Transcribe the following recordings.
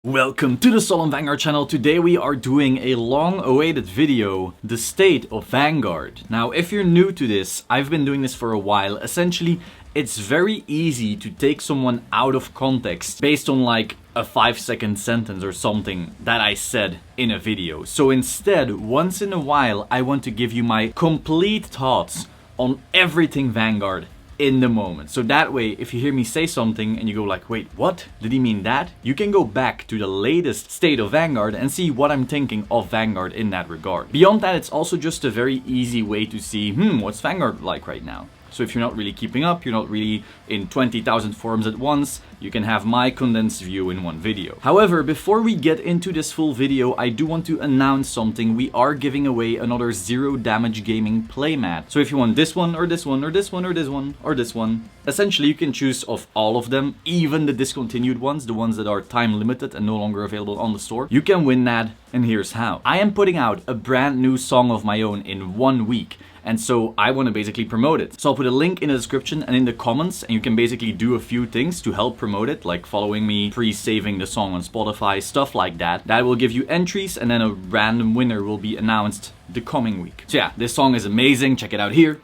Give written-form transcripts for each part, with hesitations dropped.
Welcome to the Solemn Vanguard channel. Today we are doing a long-awaited video, the state of Vanguard. Now, if you're new to this, I've been doing this for a while. Essentially, it's very easy to take someone out of context based on like a 5-second sentence or something that I said in a video. So instead, once in a while, I want to give you my complete thoughts on everything Vanguard in the moment. So that way, if you hear me say something and you go like, wait, what? Did he mean that? You can go back to the latest state of Vanguard and see what I'm thinking of Vanguard in that regard. Beyond that, it's also just a very easy way to see, what's Vanguard like right now? So if you're not really keeping up, you're not really in 20,000 forums at once, you can have my condensed view in one video. However, before we get into this full video, I do want to announce something. We are giving away another zero damage gaming playmat. So if you want this one, or this one, or this one, or this one, or this one, essentially you can choose of all of them, even the discontinued ones, the ones that are time limited and no longer available on the store. You can win that, and here's how. I am putting out a brand new song of my own in 1 week. And so I want to basically promote it. So I'll put a link in the description and in the comments, and you can basically do a few things to help promote it, like following me, pre-saving the song on Spotify, stuff like that. That will give you entries, and then a random winner will be announced the coming week. So yeah, this song is amazing. Check it out here.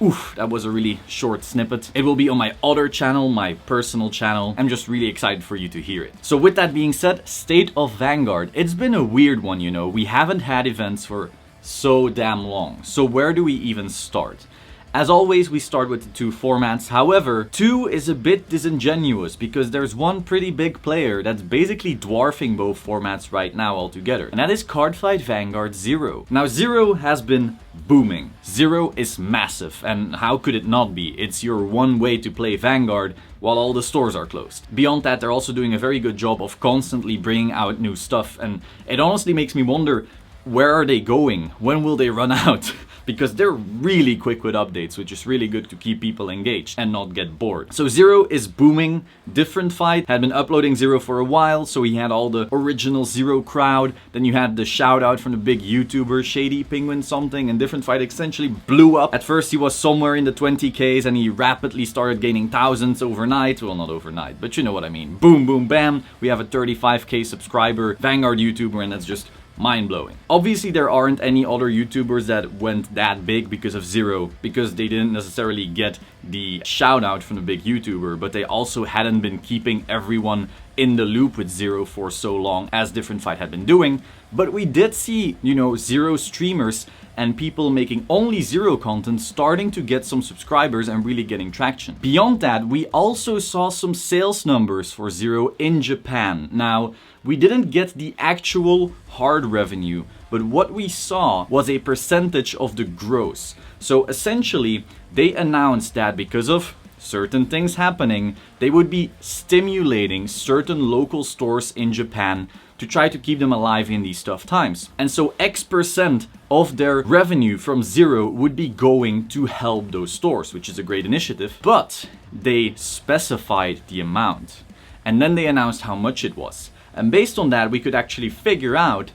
Oof, that was a really short snippet. It will be on my other channel, my personal channel. I'm just really excited for you to hear it. So with that being said, State of Vanguard. It's been a weird one, you know. We haven't had events for so damn long. So where do we even start? As always, we start with the two formats. However, 2 is a bit disingenuous because there's one pretty big player that's basically dwarfing both formats right now altogether. And that is Cardfight Vanguard 0. Now 0 has been booming. 0 is massive, and how could it not be? It's your one way to play Vanguard while all the stores are closed. Beyond that, they're also doing a very good job of constantly bringing out new stuff, and it honestly makes me wonder, where are they going? When will they run out? Because they're really quick with updates, which is really good to keep people engaged and not get bored. So 0 is booming. Different Fight had been uploading 0 for a while, so he had all the original 0 crowd. Then you had the shout out from the big YouTuber Shady Penguin something, and Different Fight essentially blew up. At first he was somewhere in the 20Ks and he rapidly started gaining thousands overnight. Well, not overnight, but you know what I mean. Boom, boom, bam. We have a 35K subscriber Vanguard YouTuber, and that's just mind-blowing. Obviously, there aren't any other YouTubers that went that big because of 0, because they didn't necessarily get the shout out from the big YouTuber, but they also hadn't been keeping everyone in the loop with 0 for so long as Different Fight had been doing. But we did see, 0 streamers and people making only 0 content starting to get some subscribers and really getting traction. Beyond that, we also saw some sales numbers for 0 in Japan. Now, we didn't get the actual hard revenue, but what we saw was a percentage of the gross. So essentially, they announced that because of certain things happening, they would be stimulating certain local stores in Japan to try to keep them alive in these tough times. And so X% of their revenue from 0 would be going to help those stores, which is a great initiative. But they specified the amount, and then they announced how much it was. And based on that, we could actually figure out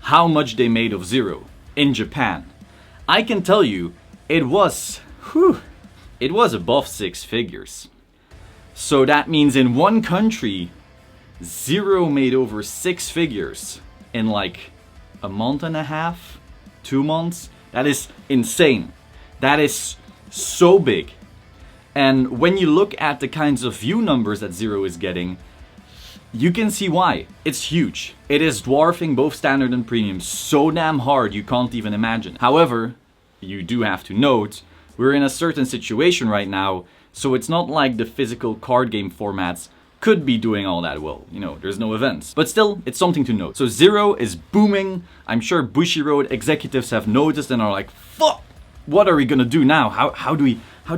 how much they made of 0 in Japan. I can tell you, it was above 6 figures. So that means in one country, 0 made over 6 figures in like a month and a half, 2 months. That is insane. That is so big. And when you look at the kinds of view numbers that 0 is getting, you can see why. It's huge. It is dwarfing both standard and premium so damn hard you can't even imagine. However, you do have to note, we're in a certain situation right now, so it's not like the physical card game formats could be doing all that well. There's no events. But still, it's something to note. So 0 is booming. I'm sure Bushiroad executives have noticed and are like, fuck, what are we gonna do now? How do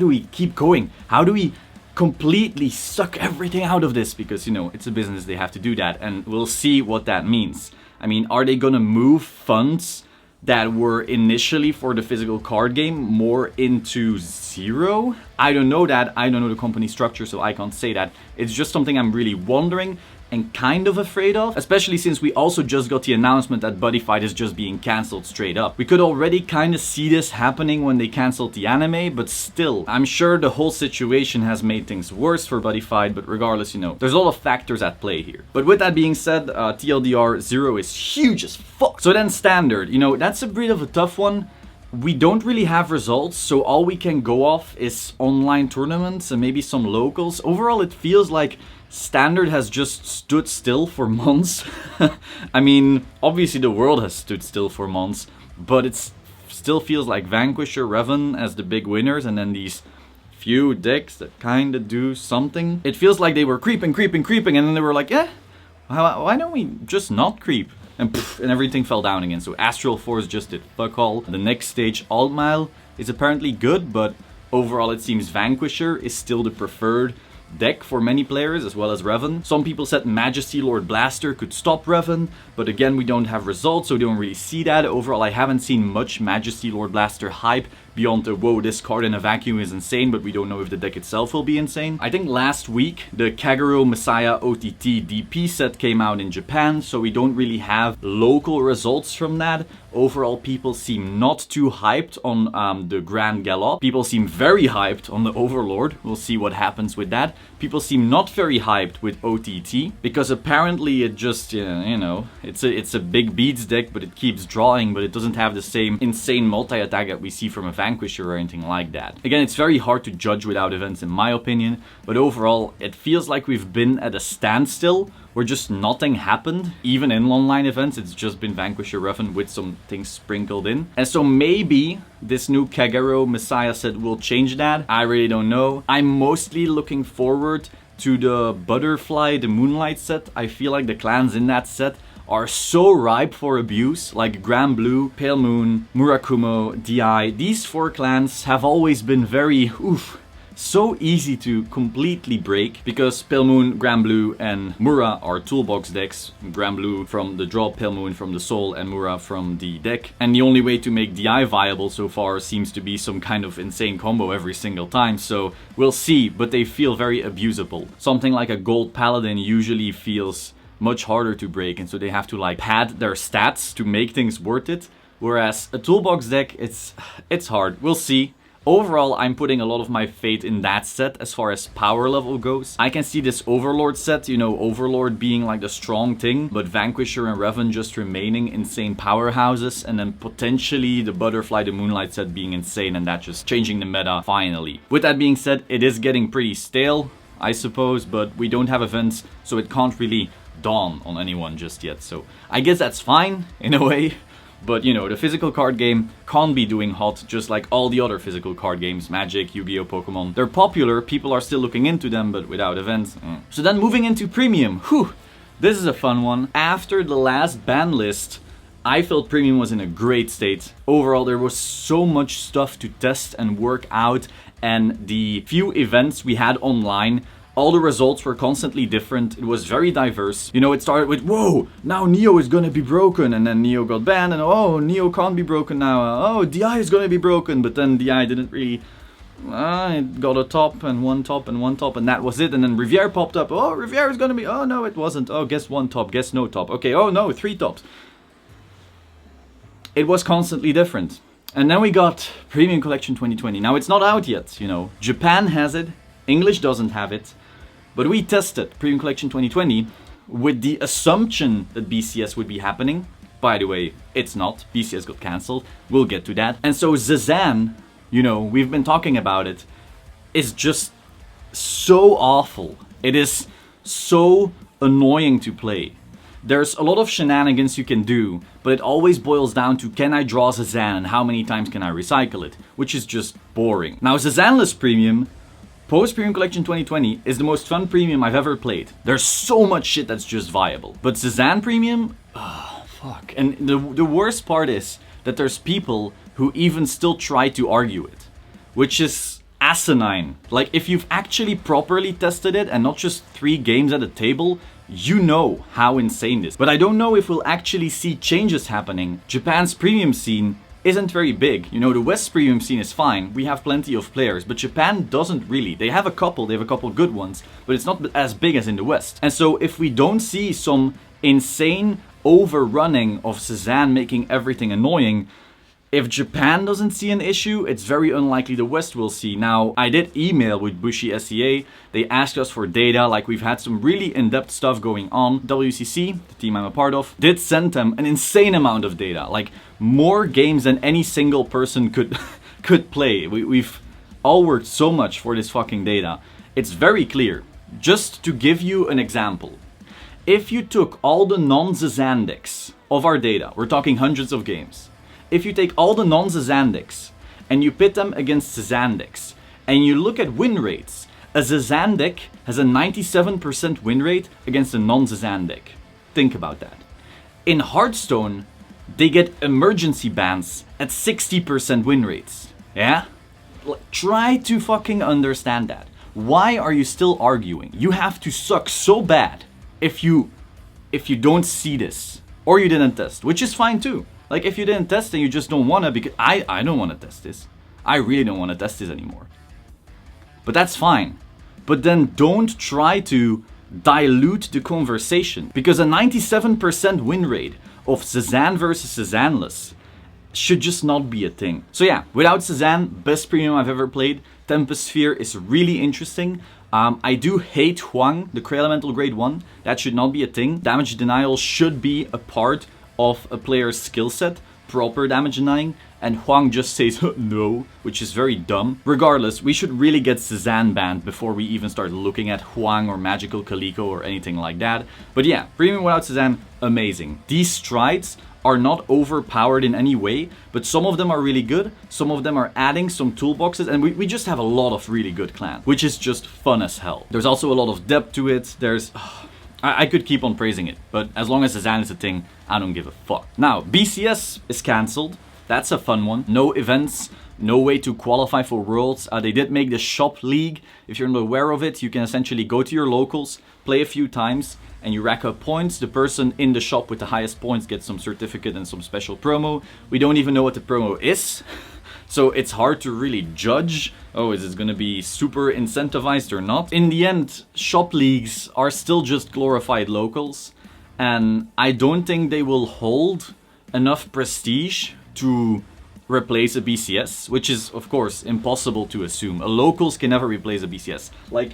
we keep going? How do we completely suck everything out of this? Because it's a business, they have to do that, and we'll see what that means. I mean, are they gonna move funds that were initially for the physical card game more into 0? I don't know that. I don't know the company structure, so I can't say that. It's just something I'm really wondering and kind of afraid of, especially since we also just got the announcement that Buddy Fight is just being cancelled straight up. We could already kind of see this happening when they cancelled the anime, but still, I'm sure the whole situation has made things worse for Buddy Fight, but regardless, you know, there's a lot of factors at play here. But with that being said, TLDR 0 is huge as fuck. So then standard, you know, that's a bit of a tough one. We don't really have results, so all we can go off is online tournaments and maybe some locals. Overall, it feels like standard has just stood still for months. I mean, obviously the world has stood still for months, but it still feels like Vanquisher, Revan as the big winners, and then these few decks that kind of do something. It feels like they were creeping, and then they were like, eh, why don't we just not creep? And poof, and everything fell down again. So Astral Force just did fuck all. The next stage, Altmile, is apparently good, but overall it seems Vanquisher is still the preferred deck for many players, as well as Revan. Some people said Majesty Lord Blaster could stop Revan, but again, we don't have results, so we don't really see that. Overall, I haven't seen much Majesty Lord Blaster hype beyond the whoa, this card in a vacuum is insane, but we don't know if the deck itself will be insane. I think last week, the Kagero Messiah OTT DP set came out in Japan, so we don't really have local results from that. Overall, people seem not too hyped on the Grand Gallop. People seem very hyped on the Overlord. We'll see what happens with that. People seem not very hyped with OTT, because apparently it just, you know, it's a big beats deck, but it keeps drawing, but it doesn't have the same insane multi-attack that we see from a Vanquisher or anything like that. Again, it's very hard to judge without events in my opinion, but overall, it feels like we've been at a standstill where just nothing happened. Even in online events, it's just been Vanquisher Revan with some things sprinkled in. And so maybe this new Kagero Messiah set will change that. I really don't know. I'm mostly looking forward to the Butterfly, the Moonlight set. I feel like the clans in that set are so ripe for abuse, like Grand Blue, Pale Moon, Murakumo, DI. These four clans have always been very, so easy to completely break, because Pale Moon, Grand Blue and Mura are toolbox decks. Grand Blue from the draw, Pale Moon from the soul, and Mura from the deck. And the only way to make DI viable so far seems to be some kind of insane combo every single time, so we'll see, but they feel very abusable. Something like a Gold Paladin usually feels much harder to break, and so they have to like pad their stats to make things worth it. Whereas a toolbox deck, it's hard. We'll see. Overall, I'm putting a lot of my faith in that set as far as power level goes. I can see this Overlord set, you know, Overlord being like the strong thing, but Vanquisher and Revan just remaining insane powerhouses, and then potentially the Butterfly, the Moonlight set being insane, and that just changing the meta finally. With that being said, it is getting pretty stale, I suppose, but we don't have events, so it can't really dawn on anyone just yet. So I guess that's fine in a way. But you know, the physical card game can't be doing hot just like all the other physical card games, Magic, Yu-Gi-Oh, Pokemon. They're popular, people are still looking into them, but without events. So then moving into Premium, this is a fun one. After the last ban list, I felt Premium was in a great state. Overall, there was so much stuff to test and work out, and the few events we had online, all the results were constantly different. It was very diverse. You know, it started with, whoa, now Neo is gonna be broken. And then Neo got banned, and oh, Neo can't be broken now. Oh, DI is gonna be broken. But then DI didn't really, it got a top and one top and one top, and that was it. And then Riviere popped up. Oh, Riviere is gonna be, oh no, it wasn't. Oh, guess one top, guess no top. Okay, oh no, 3 tops. It was constantly different. And then we got Premium Collection 2020. Now it's not out yet, you know. Japan has it, English doesn't have it. But we tested Premium Collection 2020 with the assumption that BCS would be happening. By the way, it's not. BCS got cancelled. We'll get to that. And so Zazan, you know, we've been talking about it, is just so awful. It is so annoying to play. There's a lot of shenanigans you can do, but it always boils down to, can I draw Zazan and how many times can I recycle it? Which is just boring. Now Zazanless Premium, Post-Premium Collection 2020 is the most fun premium I've ever played. There's so much shit that's just viable. But Zazan Premium? Fuck. And the worst part is that there's people who even still try to argue it. Which is asinine. Like, if you've actually properly tested it and not just 3 games at a table, you know how insane this is. But I don't know if we'll actually see changes happening. Japan's premium scene isn't very big. You know, the West premium scene is fine. We have plenty of players, but Japan doesn't really. They have a couple good ones, but it's not as big as in the West. And so if we don't see some insane overrunning of Cezanne making everything annoying, if Japan doesn't see an issue, it's very unlikely the West will see. Now, I did email with Bushi SEA. They asked us for data, like we've had some really in-depth stuff going on. WCC, the team I'm a part of, did send them an insane amount of data. Like, more games than any single person could could play. We've all worked so much for this fucking data. It's very clear. Just to give you an example. If you took all the non-Cezanne decks of our data, we're talking hundreds of games. If you take all the non-Cezanne decks and you pit them against Cezanne decks and you look at win rates, a Cezanne deck has a 97% win rate against a non-Cezanne deck. Think about that. In Hearthstone, they get emergency bans at 60% win rates. Yeah? Try to fucking understand that. Why are you still arguing? You have to suck so bad if you don't see this or you didn't test, which is fine too. Like, if you didn't test and you just don't wanna, because I don't wanna test this. I really don't wanna test this anymore. But that's fine. But then don't try to dilute the conversation, because a 97% win rate of Cezanne versus Cezanneless should just not be a thing. So yeah, without Cezanne, best premium I've ever played. Tempest Sphere is really interesting. I do hate Huang, the Cray Elemental grade 1. That should not be a thing. Damage denial should be a part of a player's skill set, proper damage denying, and Huang just says no, which is very dumb. Regardless, we should really get Cezanne banned before we even start looking at Huang or Magical Calico or anything like that. But yeah, premium without Cezanne, amazing. These strides are not overpowered in any way, but some of them are really good, some of them are adding some toolboxes, and we just have a lot of really good clans, which is just fun as hell. There's also a lot of depth to it. There's... I could keep on praising it, but as long as Cezanne is a thing, I don't give a fuck. Now, BCS is cancelled. That's a fun one. No events, no way to qualify for Worlds. They did make the shop league. If you're not aware of it, you can essentially go to your locals, play a few times, and you rack up points. The person in the shop with the highest points gets some certificate and some special promo. We don't even know what the promo is. So it's hard to really judge, oh, is it going to be super incentivized or not? In the end, shop leagues are still just glorified locals, and I don't think they will hold enough prestige to replace a BCS, which is, of course, impossible to assume. A locals can never replace a BCS. Like,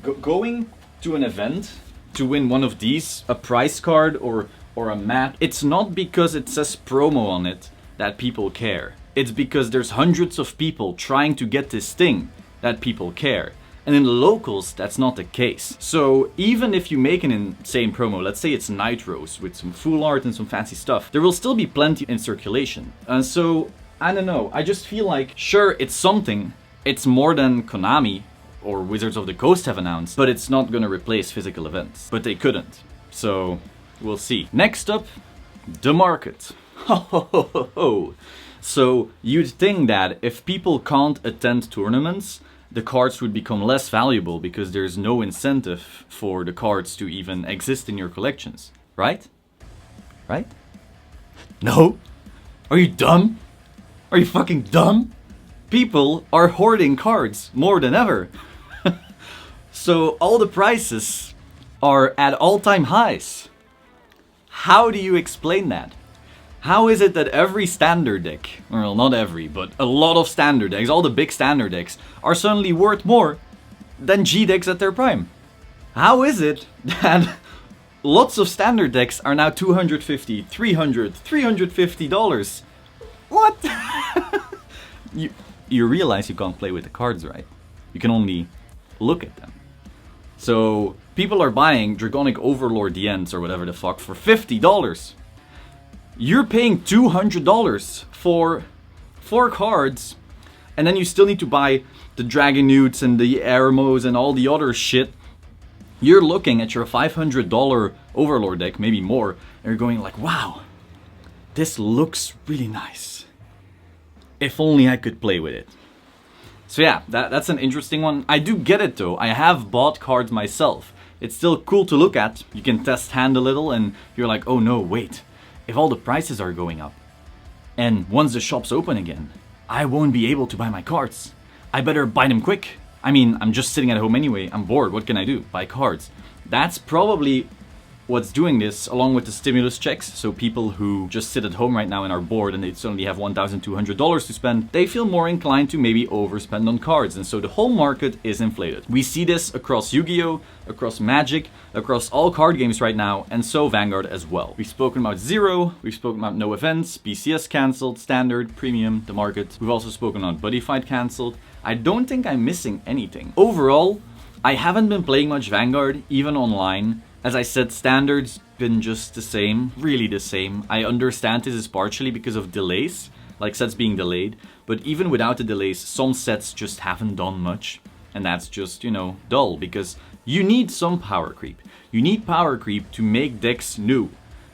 going to an event to win one of these, a prize card or a mat, it's not because it says promo on it that people care. It's because there's hundreds of people trying to get this thing that people care. And in the locals, that's not the case. So even if you make an insane promo, let's say it's Nitros with some full art and some fancy stuff, there will still be plenty in circulation. And so, I don't know, I just feel like, sure, it's something. It's more than Konami or Wizards of the Coast have announced, but it's not gonna replace physical events. But they couldn't. So, we'll see. Next up, the market. Ho ho ho ho ho. So you'd think that if people can't attend tournaments, the cards would become less valuable because there's no incentive for the cards to even exist in your collections, right? Right? No? Are you dumb? Are you fucking dumb? People are hoarding cards more than ever. So all the prices are at all-time highs. How do you explain that? How is it that every standard deck, well, not every, but a lot of standard decks, all the big standard decks, are suddenly worth more than G decks at their prime? How is it that lots of standard decks are now $250, $300, $350? What? You realize you can't play with the cards, right? You can only look at them. So people are buying Draconic Overlord DNs or whatever the fuck for $50. You're paying $200 for 4 cards, and then you still need to buy the Dragon Newts and the Aramos and all the other shit. You're looking at your $500 Overlord deck, maybe more, and you're going like, wow, this looks really nice. If only I could play with it. So yeah, that's an interesting one. I do get it though. I have bought cards myself. It's still cool to look at. You can test hand a little and you're like, oh no, wait. If all the prices are going up, And once the shops open again, I won't be able to buy my cards. I better buy them quick. I mean, I'm just sitting at home anyway. I'm bored. What can I do? Buy cards. That's probably what's doing this, along with the stimulus checks. So people who just sit at home right now and are bored and they suddenly have $1,200 to spend, they feel more inclined to maybe overspend on cards. And so the whole market is inflated. We see this across Yu-Gi-Oh!, across Magic, across all card games right now, and so Vanguard as well. We've spoken about Zero, we've spoken about no events, BCS cancelled, Standard, Premium, the market. We've also spoken on Buddy Fight cancelled. I don't think I'm missing anything. Overall, I haven't been playing much Vanguard, even online. As I said, Standard's been just the same, really the same. I understand this is partially because of delays, like sets being delayed, but even without the delays, some sets just haven't done much. And that's just, you know, dull, because you need some power creep. You need power creep to make decks new,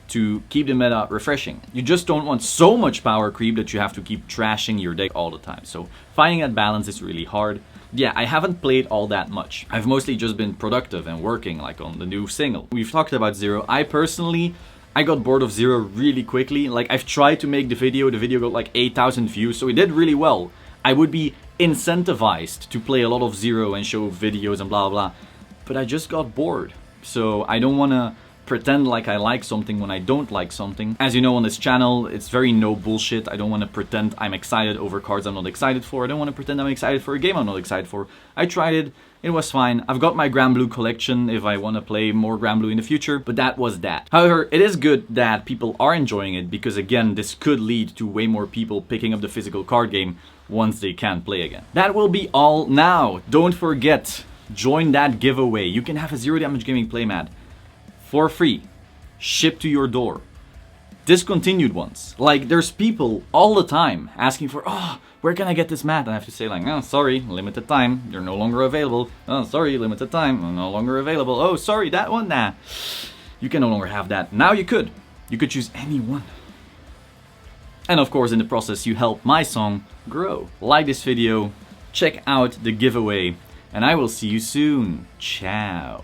to keep the meta refreshing. You just don't want so much power creep that you have to keep trashing your deck all the time. So finding that balance is really hard. Yeah, I haven't played all that much. I've mostly just been productive and working, like on the new single. We've talked about Zero. I got bored of Zero really quickly. Like, I've tried to make the video got like 8,000 views, so it did really well. I would be incentivized to play a lot of Zero and show videos and blah blah, but I just got bored. So I don't wanna pretend like I like something when I don't like something. As you know, on this channel, it's very no bullshit. I don't want to pretend I'm excited over cards I'm not excited for. I don't want to pretend I'm excited for a game I'm not excited for. I tried it was fine. I've got my Grand Blue collection if I want to play more Grand Blue in the future, but that was that. However, it is good that people are enjoying it, because again, this could lead to way more people picking up the physical card game once they can play again. That will be all now. Don't forget, join that giveaway. You can have a Zero Damage Gaming playmat for free, shipped to your door. Discontinued ones. Like, there's people all the time asking for, oh, where can I get this mat? And I have to say like, oh, sorry, limited time, you're no longer available. Oh, sorry, limited time, no longer available. Oh, sorry, that one, nah. You can no longer have that. Now you could choose any one. And of course, in the process, you help my song grow. Like this video, check out the giveaway, and I will see you soon. Ciao.